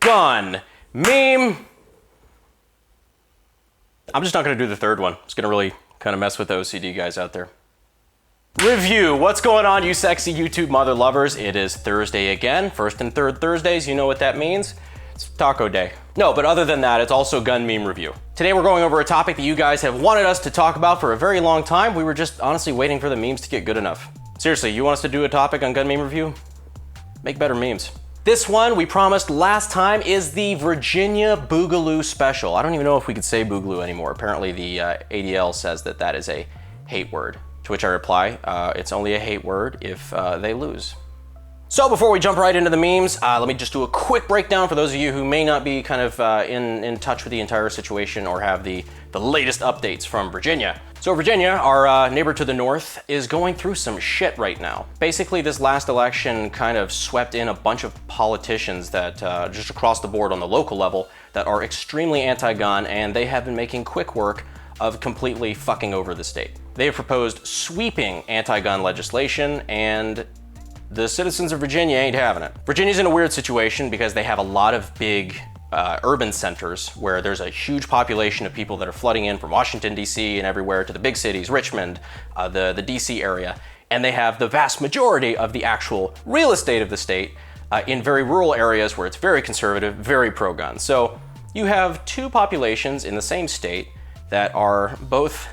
gun meme. I'm just not gonna do the third one. It's gonna really kind of mess with the OCD guys out there. Review. What's going on, you sexy YouTube mother lovers? It is Thursday again. First and third Thursdays, you know what that means. It's taco day. No, but other than that, it's also gun meme review. Today we're going over a topic that you guys have wanted us to talk about for a very long time. We were just honestly waiting for the memes to get good enough. Seriously, you want us to do a topic on gun meme review? Make better memes. This one, we promised last time, is the Virginia Boogaloo special. I don't even know if we could say Boogaloo anymore. Apparently the ADL says that that is a hate word. To which I reply, it's only a hate word if they lose. So before we jump right into the memes, let me just do a quick breakdown for those of you who may not be kind of in touch with the entire situation or have the latest updates from Virginia. So Virginia, our neighbor to the north, is going through some shit right now. Basically, this last election kind of swept in a bunch of politicians that just across the board on the local level that are extremely anti-gun, and they have been making quick work of completely fucking over the state. They have proposed sweeping anti-gun legislation, and the citizens of Virginia ain't having it. Virginia's in a weird situation because they have a lot of big urban centers where there's a huge population of people that are flooding in from Washington, D.C. and everywhere to the big cities, Richmond, the D.C. area, and they have the vast majority of the actual real estate of the state in very rural areas where it's very conservative, very pro-gun. So you have two populations in the same state that are both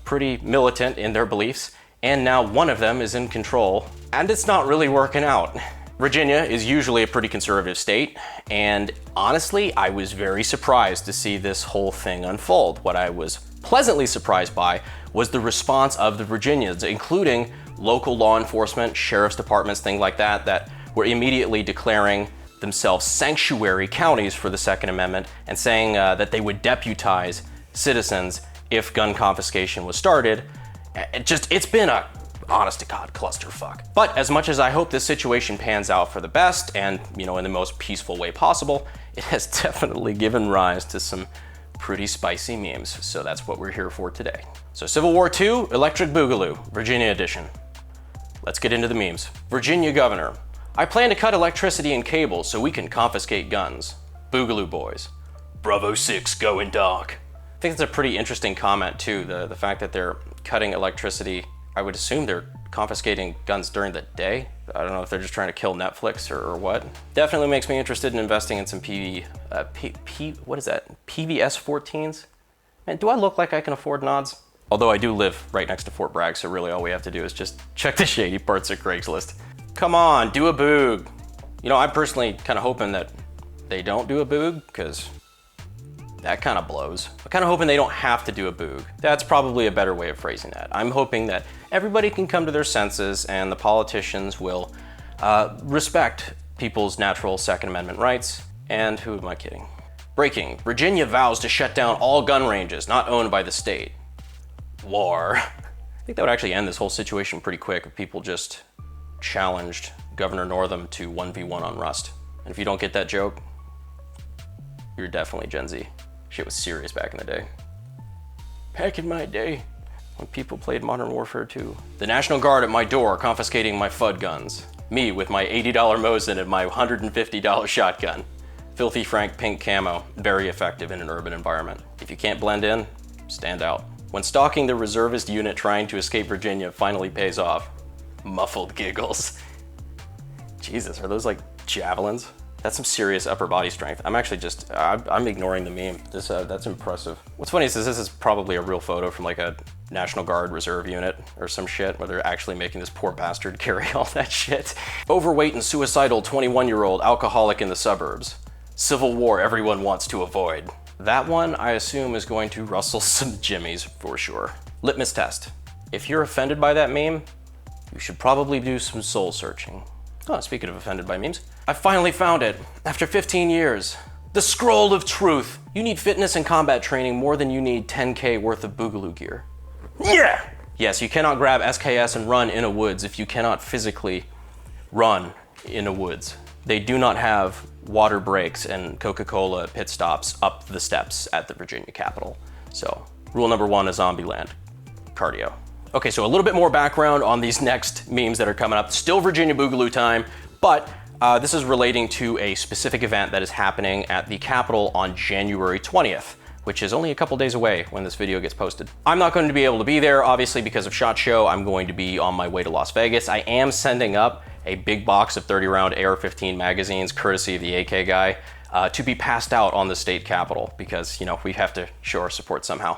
pretty militant in their beliefs, and now one of them is in control, and it's not really working out. Virginia is usually a pretty conservative state, and honestly, I was very surprised to see this whole thing unfold. What I was pleasantly surprised by was the response of the Virginians, including local law enforcement, sheriff's departments, things like that, that were immediately declaring themselves sanctuary counties for the Second Amendment and saying that they would deputize citizens if gun confiscation was started. It's been a honest to God clusterfuck. But as much as I hope this situation pans out for the best and, you know, in the most peaceful way possible, it has definitely given rise to some pretty spicy memes. So that's what we're here for today. So Civil War II, Electric Boogaloo, Virginia edition. Let's get into the memes. Virginia governor. I plan to cut electricity and cables so we can confiscate guns. Boogaloo boys. Bravo 6 going dark. I think that's a pretty interesting comment too, the fact that they're cutting electricity. I would assume they're confiscating guns during the day. I don't know if they're just trying to kill Netflix or what. Definitely makes me interested in investing in some what is that? PVS 14s? Man, do I look like I can afford nods? Although I do live right next to Fort Bragg, so really all we have to do is just check the shady parts of Craigslist. Come on, do a Boog. You know, I'm personally kind of hoping that they don't do a Boog, because that kind of blows. I'm kind of hoping they don't have to do a Boog. That's probably a better way of phrasing that. I'm hoping that everybody can come to their senses and the politicians will respect people's natural Second Amendment rights. And who am I kidding? Breaking. Virginia vows to shut down all gun ranges not owned by the state. War. I think that would actually end this whole situation pretty quick if people just challenged Governor Northam to 1v1 on Rust. And if you don't get that joke, you're definitely Gen Z. Shit was serious back in the day. Back in my day, when people played Modern Warfare 2. The National Guard at my door confiscating my FUD guns. Me with my $80 Mosin and my $150 shotgun. Filthy Frank pink camo, very effective in an urban environment. If you can't blend in, stand out. When stalking the reservist unit trying to escape Virginia finally pays off. Muffled giggles. Jesus, are those like javelins? That's some serious upper body strength. I'm actually just, I'm ignoring the meme. That's impressive. What's funny is this is probably a real photo from like a National Guard reserve unit or some shit where they're actually making this poor bastard carry all that shit. Overweight and suicidal 21-year-old alcoholic in the suburbs. Civil war everyone wants to avoid. That one, I assume, is going to rustle some jimmies for sure. Litmus test. If you're offended by that meme, you should probably do some soul searching. Oh, speaking of offended by memes, I finally found it, after 15 years. The Scroll of Truth. You need fitness and combat training more than you need 10K worth of Boogaloo gear. Yeah! Yes, you cannot grab SKS and run in a woods if you cannot physically run in a woods. They do not have water breaks and Coca-Cola pit stops up the steps at the Virginia Capitol. So, rule number one is Zombieland. Cardio. Okay, so a little bit more background on these next memes that are coming up. Still Virginia Boogaloo time, but This is relating to a specific event that is happening at the Capitol on January 20th, which is only a couple days away when this video gets posted. I'm not going to be able to be there, obviously, because of SHOT Show. I'm going to be on my way to Las Vegas. I am sending up a big box of 30-round AR-15 magazines, courtesy of the AK guy, to be passed out on the state capitol, because, you know, we have to show our support somehow.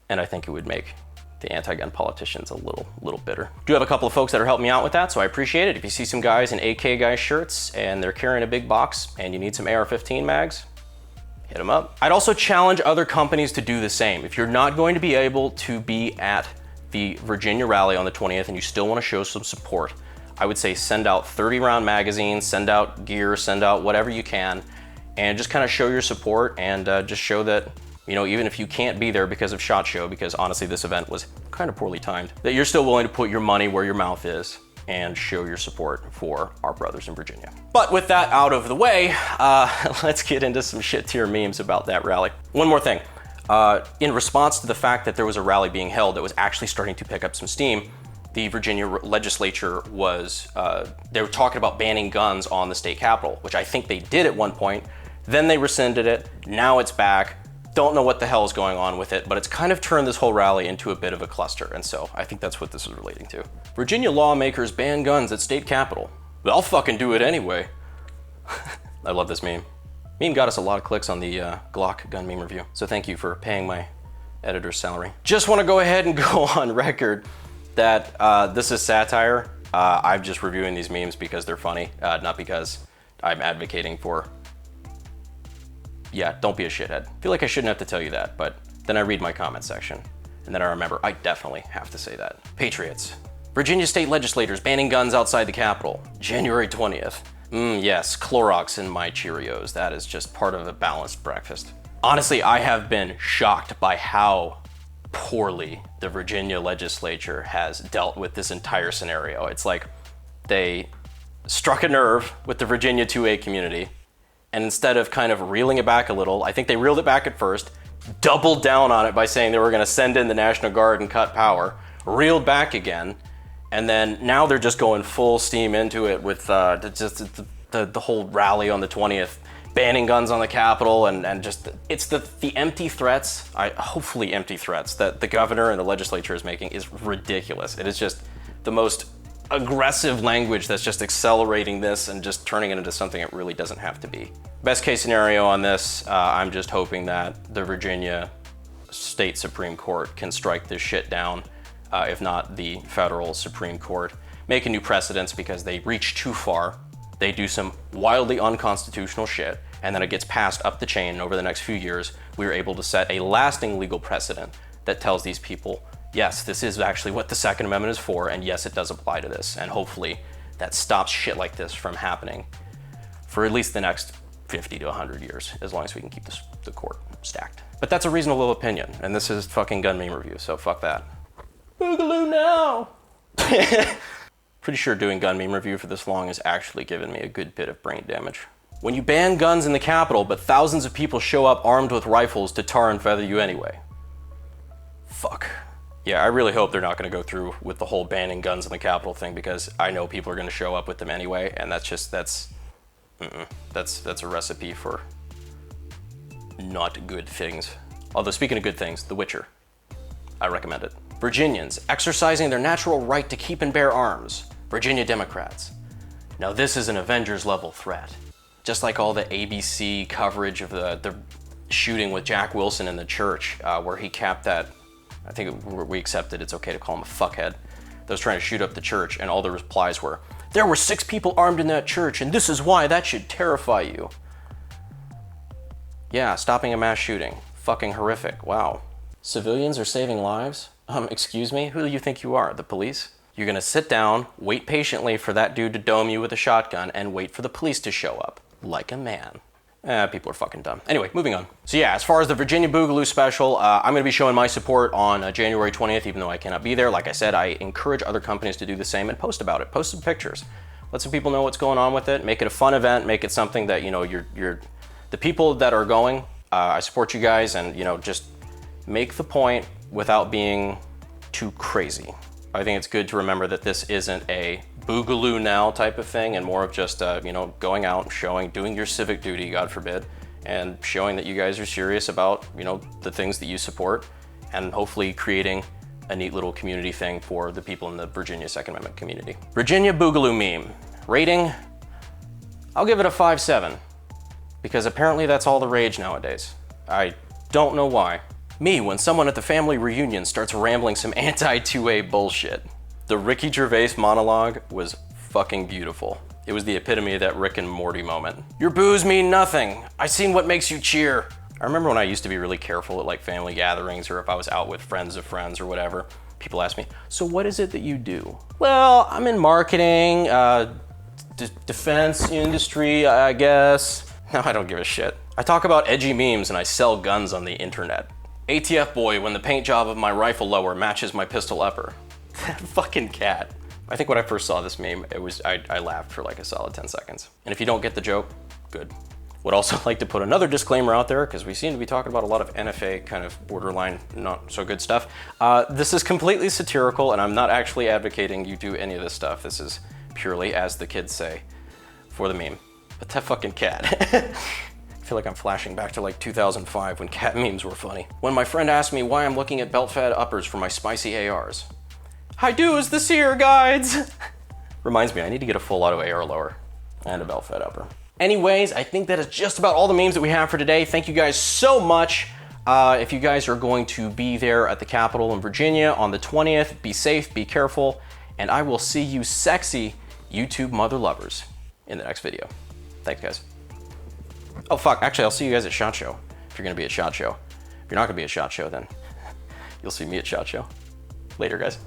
And I think it would make the anti-gun politicians a little bitter. Do have a couple of folks that are helping me out with that, so I appreciate it. If you see some guys in AK guy shirts and they're carrying a big box and you need some AR-15 mags, hit them up. I'd also challenge other companies to do the same. If you're not going to be able to be at the Virginia rally on the 20th and you still want to show some support, I would say send out 30-round magazines, send out gear, send out whatever you can, and just kind of show your support and just show that, you know, even if you can't be there because of SHOT Show, because honestly this event was kind of poorly timed, that you're still willing to put your money where your mouth is and show your support for our brothers in Virginia. But with that out of the way, let's get into some shit tier memes about that rally. One more thing. In response to the fact that there was a rally being held that was actually starting to pick up some steam, the Virginia legislature was, they were talking about banning guns on the state capitol, which I think they did at one point. Then they rescinded it. Now it's back. Don't know what the hell is going on with it, but it's kind of turned this whole rally into a bit of a cluster, and so I think that's what this is relating to. Virginia lawmakers ban guns at state capitol. I'll fucking do it anyway. I love this meme. Meme got us a lot of clicks on the Glock gun meme review, so thank you for paying my editor's salary. Just want to go ahead and go on record that this is satire. I'm just reviewing these memes because they're funny, not because I'm advocating for, yeah, don't be a shithead. I feel like I shouldn't have to tell you that, but then I read my comment section, and then I remember I definitely have to say that. Patriots. Virginia state legislators banning guns outside the Capitol. January 20th. Yes, Clorox in my Cheerios. That is just part of a balanced breakfast. Honestly, I have been shocked by how poorly the Virginia legislature has dealt with this entire scenario. It's like they struck a nerve with the Virginia 2A community, and instead of kind of reeling it back a little, I think they reeled it back at first, doubled down on it by saying they were going to send in the National Guard and cut power, reeled back again, and then now they're just going full steam into it with just the whole rally on the 20th, banning guns on the Capitol, and just, it's the empty threats, hopefully empty threats, that the governor and the legislature is making is ridiculous. It is just the most aggressive language that's just accelerating this and just turning it into something it really doesn't have to be. Best case scenario on this, I'm just hoping that the Virginia State Supreme Court can strike this shit down, if not the federal Supreme Court, make a new precedence because they reach too far. They do some wildly unconstitutional shit, and then it gets passed up the chain, and over the next few years, we are able to set a lasting legal precedent that tells these people, yes, this is actually what the Second Amendment is for, and yes, it does apply to this. And hopefully that stops shit like this from happening for at least the next 50 to 100 years, as long as we can keep the court stacked. But that's a reasonable opinion, and this is fucking gun meme review, so fuck that. Boogaloo now! Pretty sure doing gun meme review for this long has actually given me a good bit of brain damage. When you ban guns in the Capitol, but thousands of people show up armed with rifles to tar and feather you anyway. Fuck. Yeah, I really hope they're not going to go through with the whole banning guns in the Capitol thing, because I know people are going to show up with them anyway, and that's a recipe for not good things. Although speaking of good things, The Witcher, I recommend it. Virginians exercising their natural right to keep and bear arms. Virginia Democrats. Now this is an Avengers level threat. Just like all the ABC coverage of the shooting with Jack Wilson in the church, where he capped that, I think we accepted it's okay to call him a fuckhead, that was trying to shoot up the church, and all the replies were, there were 6 people armed in that church, and this is why that should terrify you. Yeah, stopping a mass shooting. Fucking horrific, wow. Civilians are saving lives? Excuse me, who do you think you are, the police? You're gonna sit down, wait patiently for that dude to dome you with a shotgun, and wait for the police to show up. Like a man. People are fucking dumb. Anyway, moving on. So yeah, as far as the Virginia Boogaloo special, I'm going to be showing my support on January 20th, even though I cannot be there. Like I said, I encourage other companies to do the same and post about it. Post some pictures. Let some people know what's going on with it. Make it a fun event. Make it something that, you know, the people that are going, I support you guys, and, you know, just make the point without being too crazy. I think it's good to remember that this isn't a boogaloo now type of thing, and more of just, you know, going out and showing, doing your civic duty, God forbid, and showing that you guys are serious about, you know, the things that you support, and hopefully creating a neat little community thing for the people in the Virginia Second Amendment community. Virginia Boogaloo meme. Rating, I'll give it a 5.7, because apparently that's all the rage nowadays. I don't know why. Me, when someone at the family reunion starts rambling some anti-2A bullshit. The Ricky Gervais monologue was fucking beautiful. It was the epitome of that Rick and Morty moment. Your boos mean nothing. I seen what makes you cheer. I remember when I used to be really careful at like family gatherings, or if I was out with friends of friends or whatever, people ask me, so what is it that you do? Well, I'm in marketing, defense industry, I guess. No, I don't give a shit. I talk about edgy memes and I sell guns on the internet. ATF boy, when the paint job of my rifle lower matches my pistol upper. That fucking cat. I think when I first saw this meme, I laughed for like a solid 10 seconds. And if you don't get the joke, good. Would also like to put another disclaimer out there, because we seem to be talking about a lot of NFA kind of borderline not so good stuff. This is completely satirical, and I'm not actually advocating you do any of this stuff. This is purely, as the kids say, for the meme. But that fucking cat. I feel like I'm flashing back to like 2005 when cat memes were funny. When my friend asked me why I'm looking at belt-fed uppers for my spicy ARs. I do as the seer guides. Reminds me, I need to get a full auto AR lower and a belt-fed upper. Anyways, I think that is just about all the memes that we have for today. Thank you guys so much. If you guys are going to be there at the Capitol in Virginia on the 20th, be safe, be careful, and I will see you sexy YouTube mother lovers in the next video. Thanks, guys. Oh, fuck. Actually, I'll see you guys at SHOT Show, if you're going to be at SHOT Show. If you're not going to be at SHOT Show, then you'll see me at SHOT Show. Later, guys.